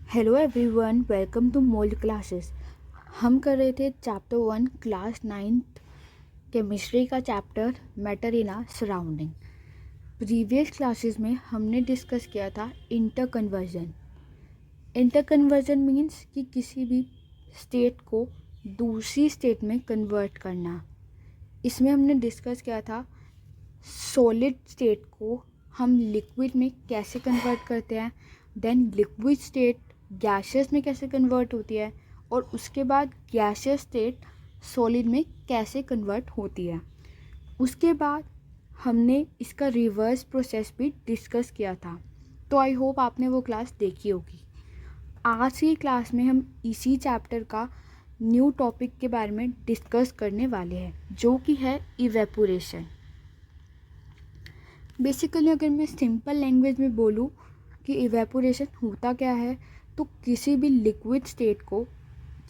Hello everyone, welcome to Mold classes. हम कर रहे थे चैप्टर 1 क्लास 9th केमिस्ट्री का chapter matter in our surrounding. Previous classes में हमने डिस्कस किया था inter conversion. Inter conversion means कि किसी भी स्टेट को दूसरी स्टेट में कन्वर्ट करना। इसमें हमने डिस्कस किया था सॉलिड स्टेट को हम लिक्विड में कैसे कन्वर्ट करते हैं, देन लिक्विड स्टेट गैसेस में कैसे कन्वर्ट होती है, और उसके बाद गैसियस स्टेट सॉलिड में कैसे कन्वर्ट होती है। उसके बाद हमने इसका रिवर्स प्रोसेस भी डिस्कस किया था। तो आई होप आपने वो क्लास देखी होगी। आज की क्लास में हम इसी चैप्टर का न्यू टॉपिक के बारे में डिस्कस करने वाले हैं, जो कि है इवेपोरेशन। बेसिकली अगर मैं सिंपल लैंग्वेज में बोलूँ कि इवेपोरेशन होता क्या है, तो किसी भी लिक्विड स्टेट को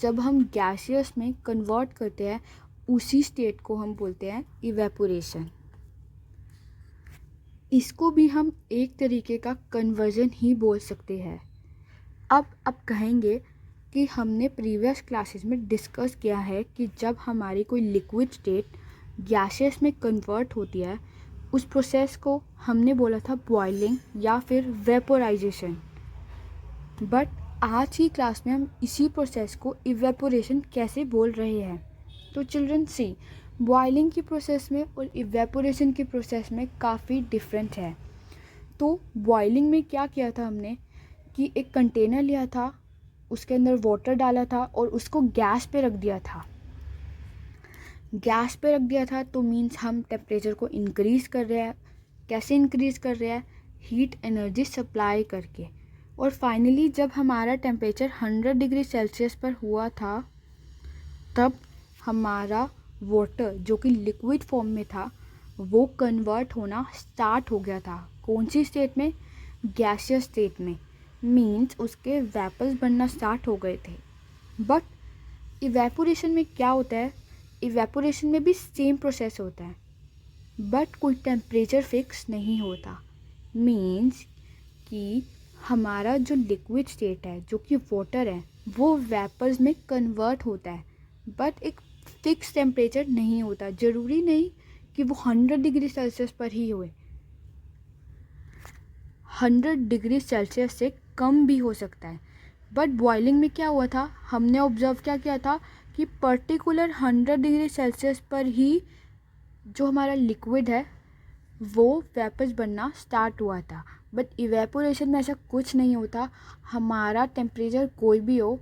जब हम गैसियस में कन्वर्ट करते हैं, उसी स्टेट को हम बोलते हैं इवेपोरेशन। इसको भी हम एक तरीके का कन्वर्जन ही बोल सकते हैं। अब कहेंगे कि हमने प्रीवियस क्लासेस में डिस्कस किया है कि जब हमारी कोई लिक्विड स्टेट गैसियस में कन्वर्ट होती है, उस प्रोसेस को हमने बोला था बॉइलिंग या फिर वेपोराइजेशन। बट आज की क्लास में हम इसी प्रोसेस को इवेपोरेशन कैसे बोल रहे हैं। तो चिल्ड्रन सी, बॉइलिंग की प्रोसेस में और इवेपोरेशन की प्रोसेस में काफ़ी डिफरेंट है। तो बॉइलिंग में क्या किया था हमने कि एक कंटेनर लिया था, उसके अंदर वाटर डाला था और उसको गैस पे रख दिया था। गैस पे रख दिया था तो मीन्स हम टेम्परेचर को इंक्रीज़ कर रहे हैं। कैसे इंक्रीज़ कर रहे हैं? हीट एनर्जी सप्लाई करके। और फाइनली जब हमारा टेम्परेचर 100 डिग्री सेल्सियस पर हुआ था, तब हमारा वाटर जो कि लिक्विड फॉर्म में था वो कन्वर्ट होना स्टार्ट हो गया था। कौन सी स्टेट में? गैसियस स्टेट में। मीन्स उसके वेपर्स बनना स्टार्ट हो गए थे। बट इवेपोरेशन में क्या होता है? इवेपोरेशन में भी सेम प्रोसेस होता है, बट कोई टेम्परेचर फिक्स नहीं होता। मीन्स कि हमारा जो लिक्विड स्टेट है, जो कि वाटर है, वो वेपर्स में कन्वर्ट होता है, बट एक फिक्स टेम्परेचर नहीं होता। ज़रूरी नहीं कि वो 100 डिग्री सेल्सियस पर ही होए, 100 डिग्री सेल्सियस से कम भी हो सकता है। बट बॉइलिंग में क्या हुआ था, हमने ऑब्जर्व क्या किया था कि पर्टिकुलर 100 डिग्री सेल्सियस पर ही जो हमारा लिक्विड है वो वेपर्स बनना स्टार्ट हुआ था। बट इवेपोरेशन में ऐसा कुछ नहीं होता। हमारा टेम्परेचर कोई भी हो,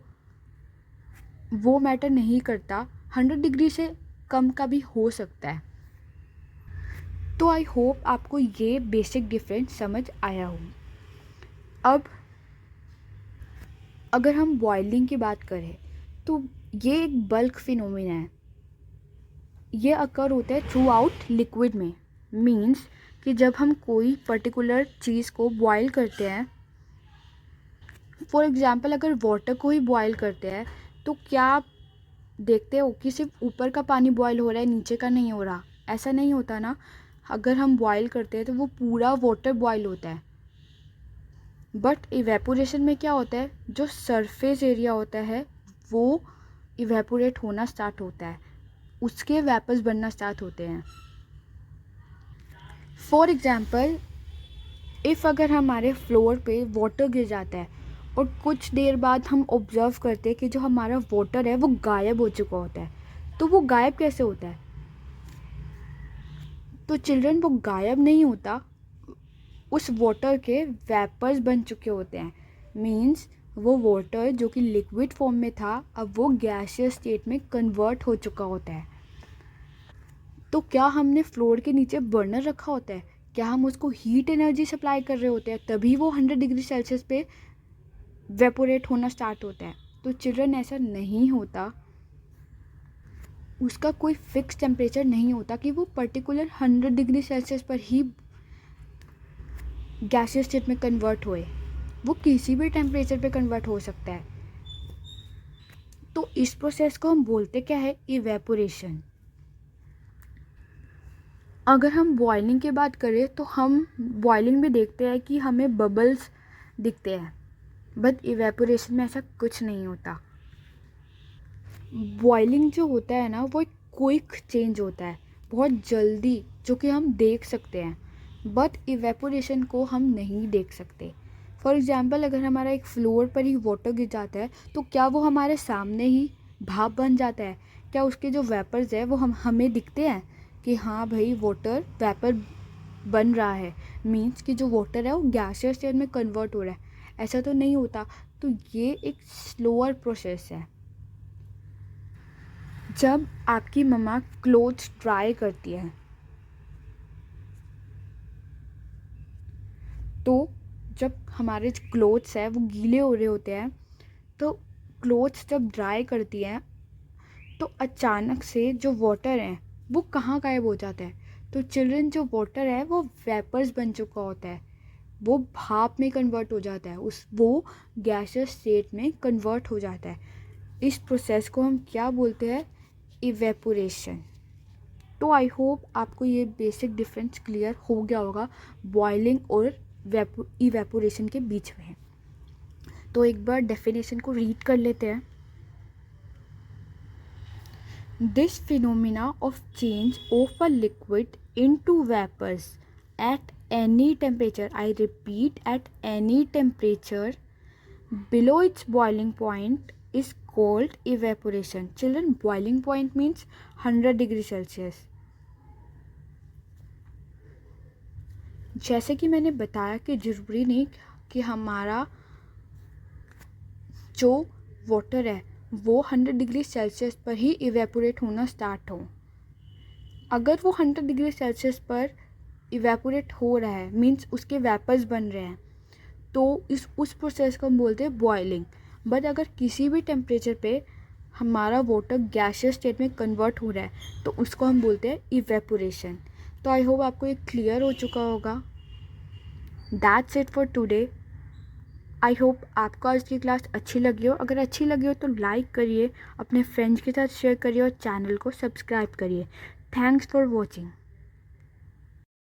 वो मैटर नहीं करता, 100 डिग्री से कम का भी हो सकता है। तो आई होप आपको ये बेसिक डिफरेंस समझ आया हो। अब अगर हम बॉइलिंग की बात करें तो ये एक बल्क फिनोमिना है। ये अकर होता है थ्रू आउट लिक्विड में। मीन्स कि जब हम कोई पर्टिकुलर चीज़ को बॉयल करते हैं, फॉर एग्ज़ाम्पल अगर वाटर को ही बॉयल करते हैं, तो क्या आप देखते हो कि सिर्फ ऊपर का पानी बॉयल हो रहा है, नीचे का नहीं हो रहा? ऐसा नहीं होता ना। अगर हम बॉयल करते हैं तो वो पूरा वाटर बॉयल होता है। बट इवेपोरेशन में क्या होता है, जो सरफेस एरिया होता है वो इवेपोरेट होना स्टार्ट होता है, उसके वेपर्स बनना स्टार्ट होते हैं। फॉर एग्ज़ाम्पल इफ़ अगर हमारे फ्लोर पे वाटर गिर जाता है और कुछ देर बाद हम ऑब्ज़र्व करते हैं कि जो हमारा वाटर है वो गायब हो चुका होता है, तो वो गायब कैसे होता है? तो चिल्ड्रन, वो गायब नहीं होता, उस वाटर के वेपर्स बन चुके होते हैं। मीन्स वो वाटर जो कि लिक्विड फॉर्म में था, अब वो गैसियस स्टेट में कन्वर्ट हो चुका होता है। तो क्या हमने फ्लोर के नीचे बर्नर रखा होता है? क्या हम उसको हीट एनर्जी सप्लाई कर रहे होते हैं तभी वो 100 डिग्री सेल्सियस पे वेपोरेट होना स्टार्ट होता है? तो चिल्ड्रन, ऐसा नहीं होता। उसका कोई फिक्स टेम्परेचर नहीं होता कि वो पर्टिकुलर 100 डिग्री सेल्सियस पर ही गैसियस स्टेट में कन्वर्ट होए। वो किसी भी टेम्परेचर पे कन्वर्ट हो सकता है। तो इस प्रोसेस को हम बोलते क्या है? इवेपोरेशन। अगर हम बॉइलिंग की बात करें तो हम बॉइलिंग में देखते हैं कि हमें बबल्स दिखते हैं। बट इवेपोरेशन में ऐसा कुछ नहीं होता। बॉइलिंग जो होता है ना वो एक क्विक चेंज होता है, बहुत जल्दी, जो कि हम देख सकते हैं, बट इवेपोरेशन को हम नहीं देख सकते। फॉर एग्ज़ाम्पल अगर हमारा एक फ्लोर पर ही वाटर गिर जाता है तो क्या वो हमारे सामने ही भाप बन जाता है? क्या उसके जो वेपर्स है वो हमें दिखते हैं कि हाँ भाई वाटर वेपर बन रहा है, मीन्स कि जो वाटर है वो गैसियस स्टेट में कन्वर्ट हो रहा है? ऐसा तो नहीं होता। तो ये एक स्लोअर प्रोसेस है। जब आपकी मम्मा क्लोथ्स ड्राई करती है तो जब हमारे क्लोथ्स है वो गीले हो रहे होते हैं, तो क्लोथ्स जब ड्राई करती हैं तो अचानक से जो वाटर है वो कहाँ गायब हो जाता है? तो चिल्ड्रन, जो वाटर है वो वेपर्स बन चुका होता है, वो भाप में कन्वर्ट हो जाता है, वो गैसियस स्टेट में कन्वर्ट हो जाता है। इस प्रोसेस को हम क्या बोलते हैं? इवेपोरेशन। तो आई होप आपको ये बेसिक डिफरेंस क्लियर हो गया होगा बॉइलिंग और इवेपोरेशन के बीच में। तो एक बार डेफिनेशन को रीड कर लेते हैं। This phenomena of change of a liquid into vapours at any temperature, I repeat, at any temperature below its boiling point is called evaporation. Children, boiling point means 100 degree Celsius. जैसे कि मैंने बताया कि ज़रूरी नहीं कि हमारा जो वाटर है वो 100 डिग्री सेल्सियस पर ही इवेपोरेट होना स्टार्ट हो। अगर वो 100 डिग्री सेल्सियस पर इवेपोरेट हो रहा है, मीन्स उसके वेपर्स बन रहे हैं, तो उस प्रोसेस को हम बोलते हैं बॉइलिंग। बट अगर किसी भी टेम्परेचर पे हमारा वाटर गैसियस स्टेट में कन्वर्ट हो रहा है तो उसको हम बोलते हैं इवेपोरेशन। तो आई होप आपको ये क्लियर हो चुका होगा। That's it for today. I hope आपको आज की क्लास अच्छी लगी हो। अगर अच्छी लगी हो तो लाइक करिए, अपने फ्रेंड्स के साथ शेयर करिए और चैनल को सब्सक्राइब करिए। Thanks for watching.